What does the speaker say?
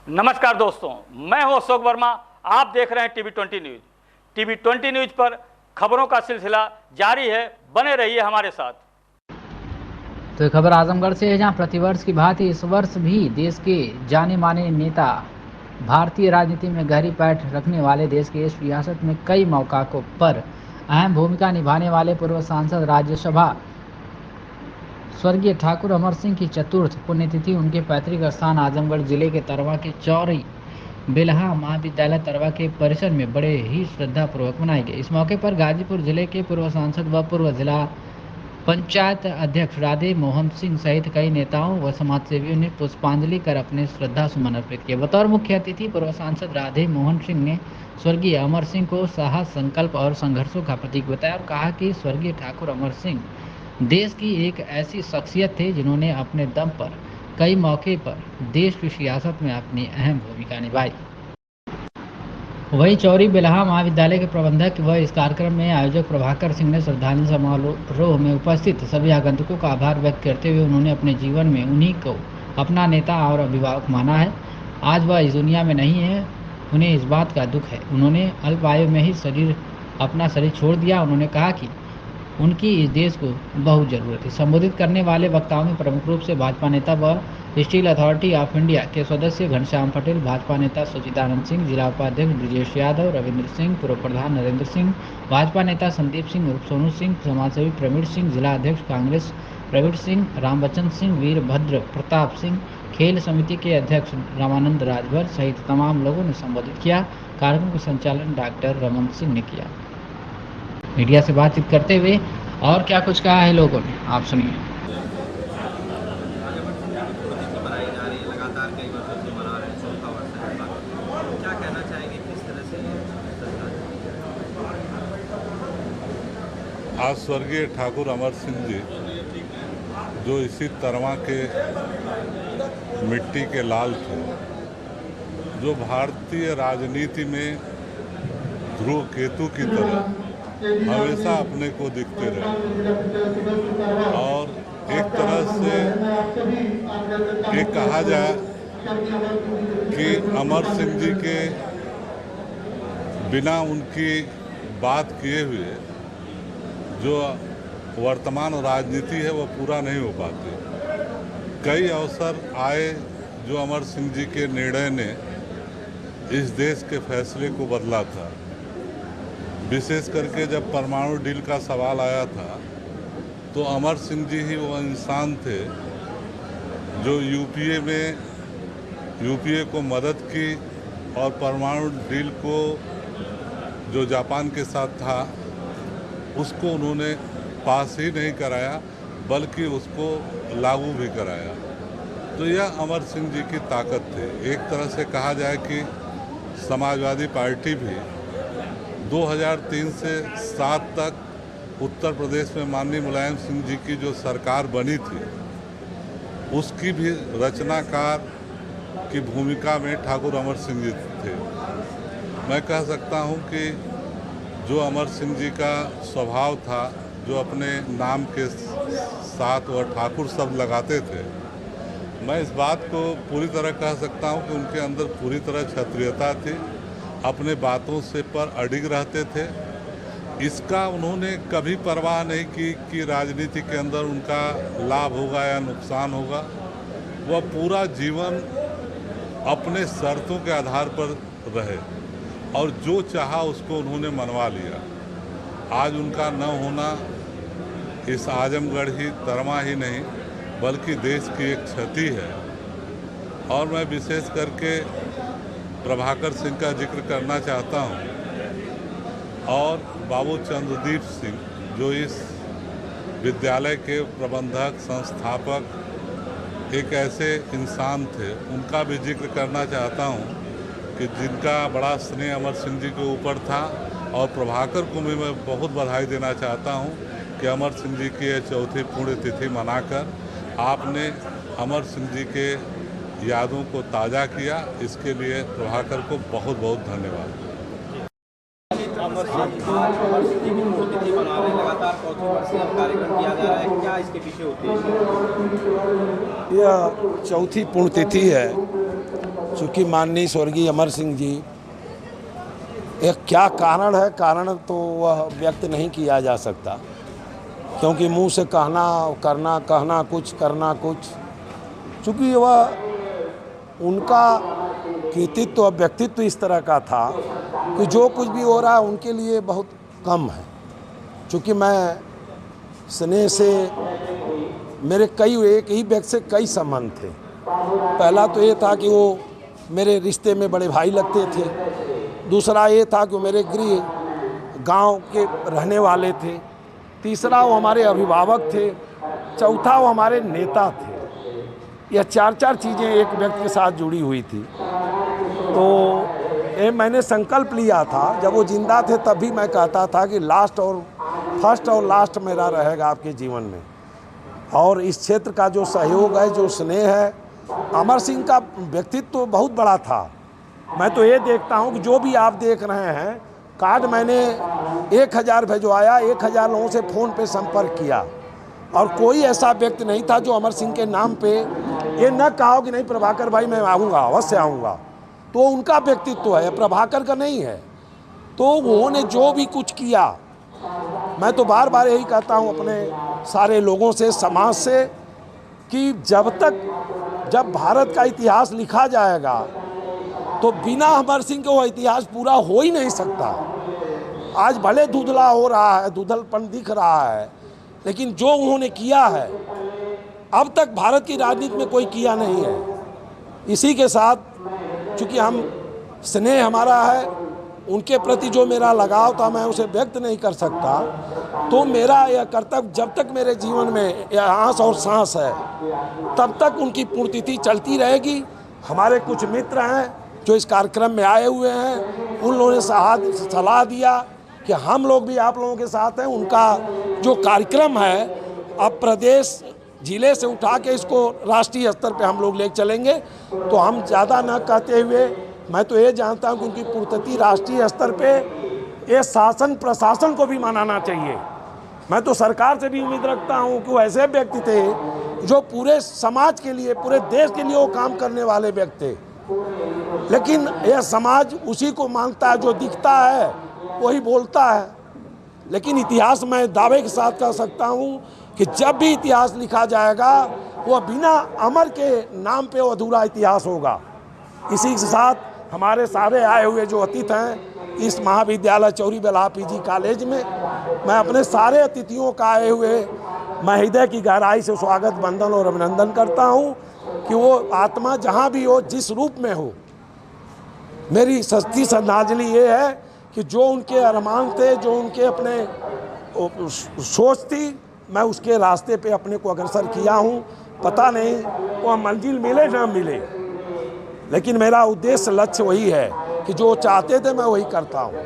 नमस्कार दोस्तों, मैं हूं अशोक वर्मा। आप देख रहे हैं टीवी 20 न्यूज। टीवी 20 न्यूज पर खबरों का सिलसिला जारी है, बने रहिए हमारे साथ। तो खबर आजमगढ़ से है, जहां प्रतिवर्ष की भांति इस वर्ष भी देश के जाने माने नेता, भारतीय राजनीति में गहरी पैठ रखने वाले, देश की इस रियासत में कई मौकों पर अहम भूमिका निभाने वाले पूर्व सांसद, राज्यसभा स्वर्गीय ठाकुर अमर सिंह की चतुर्थ पुण्यतिथि उनके पैतृक स्थान आजमगढ़ जिले के तरवा के चौरी बेलहा महाविद्यालय तरवा के परिसर में बड़े ही श्रद्धापूर्वक मनाई गई। इस मौके पर गाजीपुर जिले के पूर्व सांसद व पूर्व जिला पंचायत अध्यक्ष राधे मोहन सिंह सहित कई नेताओं व समाजसेवियों ने पुष्पांजलि कर अपने श्रद्धा सुमन अर्पित किए। बतौर मुख्य अतिथि पूर्व सांसद राधे मोहन सिंह ने स्वर्गीय अमर सिंह को साहस, संकल्प और संघर्षों का प्रतीक बताया और कहा कि स्वर्गीय ठाकुर अमर सिंह देश की एक ऐसी शख्सियत थे जिन्होंने अपने दम पर कई मौके पर देश की सियासत में अपनी अहम भूमिका निभाई। वहीं चौरी बेलहा महाविद्यालय के प्रबंधक व इस कार्यक्रम में आयोजक प्रभाकर सिंह ने श्रद्धांजलि समारोह में उपस्थित सभी आगंतुकों का आभार व्यक्त करते हुए उन्होंने अपने जीवन में उन्हीं को अपना नेता और अभिभावक माना है। आज वह इस दुनिया में नहीं है, उन्हें इस बात का दुख है। उन्होंने अल्प आयु में ही अपना शरीर छोड़ दिया। उन्होंने कहा कि उनकी इस देश को बहुत ज़रूरत है। संबोधित करने वाले वक्ताओं में प्रमुख रूप से भाजपा नेता व स्टील अथॉरिटी ऑफ इंडिया के सदस्य घनश्याम पटेल, भाजपा नेता सुचितानंद सिंह, जिला उपाध्यक्ष ब्रिजेश यादव, रविंद्र सिंह, पूर्व प्रधान नरेंद्र सिंह, भाजपा नेता संदीप सिंह उर्फ सोनू सिंह, समाजसेवी प्रवीण सिंह, जिला अध्यक्ष कांग्रेस प्रवीण सिंह, रामबचन सिंह, वीरभद्र प्रताप सिंह, खेल समिति के अध्यक्ष रामानंद राजभर सहित तमाम लोगों ने संबोधित किया। कार्यक्रम का संचालन डॉक्टर रमन सिंह ने किया। मीडिया से बातचीत करते हुए और क्या कुछ कहा है लोगों ने, आप सुनिए। लगातार कई वर्षों से मना रहे हैं, 4था वर्ष है, क्या कहना चाहेंगे, किस तरह से आज स्वर्गीय ठाकुर अमर सिंह जी, जो इसी तरवा के मिट्टी के लाल थे, जो भारतीय राजनीति में ध्रुव केतु की तरह हमेशा अपने को दिखते रहे और एक तरह से ये कहा जाए कि अमर सिंह जी के बिना उनकी बात किए हुए जो वर्तमान राजनीति है वो पूरा नहीं हो पाती। कई अवसर आए जो अमर सिंह जी के निर्णय ने इस देश के फैसले को बदला था। विशेष करके जब परमाणु डील का सवाल आया था तो अमर सिंह जी ही वो इंसान थे जो यूपीए को मदद की और परमाणु डील को जो जापान के साथ था उसको उन्होंने पास ही नहीं कराया बल्कि उसको लागू भी कराया। तो यह अमर सिंह जी की ताकत थी। एक तरह से कहा जाए कि समाजवादी पार्टी भी 2003 से 7 तक उत्तर प्रदेश में माननीय मुलायम सिंह जी की जो सरकार बनी थी उसकी भी रचनाकार की भूमिका में ठाकुर अमर सिंह जी थे। मैं कह सकता हूं कि जो अमर सिंह जी का स्वभाव था, जो अपने नाम के साथ वह ठाकुर शब्द लगाते थे, मैं इस बात को पूरी तरह कह सकता हूं कि उनके अंदर पूरी तरह क्षत्रियता थी। अपने बातों से पर अडिग रहते थे। इसका उन्होंने कभी परवाह नहीं की कि राजनीति के अंदर उनका लाभ होगा या नुकसान होगा। वह पूरा जीवन अपने शर्तों के आधार पर रहे और जो चाहा उसको उन्होंने मनवा लिया। आज उनका न होना इस आजमगढ़ ही तरवा ही नहीं बल्कि देश की एक क्षति है। और मैं विशेष करके प्रभाकर सिंह का जिक्र करना चाहता हूं और बाबू चंद्रदीप सिंह जो इस विद्यालय के प्रबंधक, संस्थापक, एक ऐसे इंसान थे, उनका भी जिक्र करना चाहता हूं कि जिनका बड़ा स्नेह अमर सिंह जी के ऊपर था। और प्रभाकर को भी मैं बहुत बधाई देना चाहता हूं कि अमर सिंह जी की 4थी पुण्यतिथि मनाकर आपने अमर सिंह जी के यादों को ताज़ा किया। इसके लिए प्रभाकर को बहुत बहुत धन्यवाद। अमर सिंह जी की पुण्यतिथि मना रहे हैं, लगातार 4थे वर्ष से कार्यक्रम किया जा रहा है, क्या इसके पीछे उद्देश्य है? यह 4थी पुण्यतिथि है चूँकि माननीय स्वर्गीय अमर सिंह जी, एक क्या कारण है, कारण तो वह व्यक्त नहीं किया जा सकता, क्योंकि मुंह से कहना कुछ, करना कुछ। चूँकि वह उनका कृतित्व और व्यक्तित्व इस तरह का था कि जो कुछ भी हो रहा है उनके लिए बहुत कम है। चूँकि मैं स्नेह से मेरे एक ही व्यक्ति से कई संबंध थे। पहला तो ये था कि वो मेरे रिश्ते में बड़े भाई लगते थे। दूसरा ये था कि वो मेरे गृह गांव के रहने वाले थे। तीसरा वो हमारे अभिभावक थे। चौथा वो हमारे नेता थे। यह चार चीज़ें एक व्यक्ति के साथ जुड़ी हुई थी। तो ये मैंने संकल्प लिया था, जब वो जिंदा थे तब भी मैं कहता था कि फर्स्ट और लास्ट मेरा रहेगा आपके जीवन में। और इस क्षेत्र का जो सहयोग है, जो स्नेह है, अमर सिंह का व्यक्तित्व तो बहुत बड़ा था। मैं तो ये देखता हूँ कि जो भी आप देख रहे हैं, कार्ड मैंने 1000 भिजवाया, 1000 लोगों से फ़ोन पे संपर्क किया और कोई ऐसा व्यक्ति नहीं था जो अमर सिंह के नाम पे ये न कहा कि नहीं प्रभाकर भाई मैं आऊँगा, अवश्य आऊँगा। तो उनका व्यक्तित्व है, प्रभाकर का नहीं है। तो उन्होंने जो भी कुछ किया, मैं तो बार बार यही कहता हूँ अपने सारे लोगों से, समाज से, कि जब भारत का इतिहास लिखा जाएगा तो बिना अमर सिंह के वो इतिहास पूरा हो ही नहीं सकता। आज भले धुंधला हो रहा है, धुंधलपन दिख रहा है, लेकिन जो उन्होंने किया है अब तक भारत की राजनीति में कोई किया नहीं है। इसी के साथ चूँकि हम स्नेह हमारा है, उनके प्रति जो मेरा लगाव था मैं उसे व्यक्त नहीं कर सकता। तो मेरा यह कर्तव्य, जब तक मेरे जीवन में यह आँस और सांस है तब तक उनकी पुण्यतिथि चलती रहेगी। हमारे कुछ मित्र हैं जो इस कार्यक्रम में आए हुए हैं, उन लोगों ने सलाह दिया कि हम लोग भी आप लोगों के साथ हैं। उनका जो कार्यक्रम है अब प्रदेश जिले से उठा के इसको राष्ट्रीय स्तर पे हम लोग ले चलेंगे। तो हम ज़्यादा न कहते हुए, मैं तो ये जानता हूँ कि उनकी पुण्यतिथि राष्ट्रीय स्तर पे ये शासन प्रशासन को भी मनाना चाहिए। मैं तो सरकार से भी उम्मीद रखता हूँ कि वो ऐसे व्यक्ति थे जो पूरे समाज के लिए, पूरे देश के लिए वो काम करने वाले व्यक्ति थे। लेकिन यह समाज उसी को मानता है, जो दिखता है वही बोलता है। लेकिन इतिहास मैं दावे के साथ कह सकता हूँ कि जब भी इतिहास लिखा जाएगा वह बिना अमर के नाम पे अधूरा इतिहास होगा। इसी के साथ हमारे सारे आए हुए जो अतिथि हैं इस महाविद्यालय चौरी बेल्हा पीजी कॉलेज में, मैं अपने सारे अतिथियों का आए हुए मैं हृदय की गहराई से स्वागत, वंदन और अभिनंदन करता हूँ कि वो आत्मा जहाँ भी हो, जिस रूप में हो। मेरी सच्ची श्रद्धांजलि ये है कि जो उनके अरमान थे, जो उनके अपने सोच थी, मैं उसके रास्ते पे अपने को अग्रसर किया हूँ। पता नहीं वो मंजिल मिले ना मिले, लेकिन मेरा उद्देश्य, लक्ष्य वही है कि जो चाहते थे मैं वही करता हूँ।